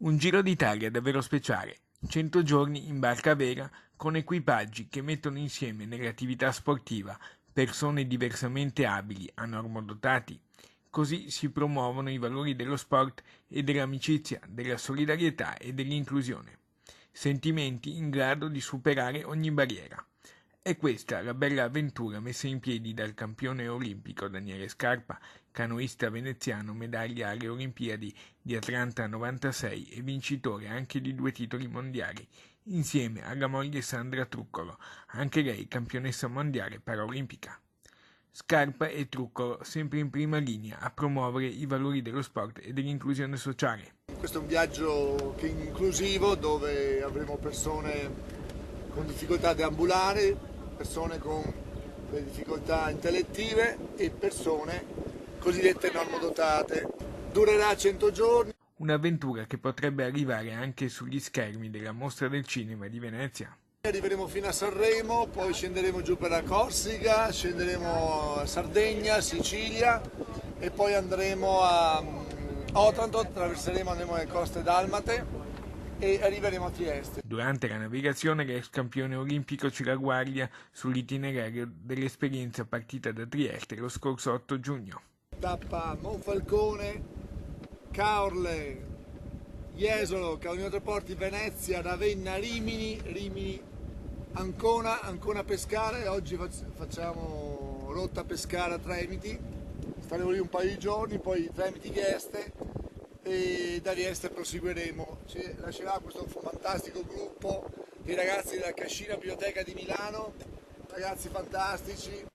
Un Giro d'Italia davvero speciale, 100 giorni in barca a vela con equipaggi che mettono insieme nell'attività sportiva persone diversamente abili a normodotati. Così si promuovono i valori dello sport e dell'amicizia, della solidarietà e dell'inclusione. Sentimenti in grado di superare ogni barriera. È questa la bella avventura messa in piedi dal campione olimpico Daniele Scarpa, canoista veneziano, medaglia alle Olimpiadi di Atlanta 96 e vincitore anche di 2 titoli mondiali, insieme alla moglie Sandra Truccolo, anche lei campionessa mondiale paraolimpica. Scarpa e Truccolo sempre in prima linea a promuovere i valori dello sport e dell'inclusione sociale. Questo è un viaggio inclusivo dove avremo persone con difficoltà a deambulare, persone con le difficoltà intellettive e persone cosiddette normodotate. Durerà 100 giorni. Un'avventura che potrebbe arrivare anche sugli schermi della Mostra del Cinema di Venezia. Arriveremo fino a Sanremo, poi scenderemo giù per la Corsica, scenderemo a Sardegna, Sicilia e poi andremo a Otranto, andremo alle coste dalmate e arriveremo a Trieste. Durante la navigazione l'ex campione olimpico ci ragguaglia sull'itinerario dell'esperienza partita da Trieste lo scorso 8 giugno. Tappa Monfalcone, Caorle, Jesolo, Carognano Treporti, Venezia, Ravenna, Rimini, Ancona Pescara, e oggi facciamo rotta Pescara-Tremiti, staremo lì un paio di giorni, poi Tremiti-Vieste e da Vieste proseguiremo. Ci lascerà questo fantastico gruppo, i ragazzi della Cascina Biblioteca di Milano, ragazzi fantastici.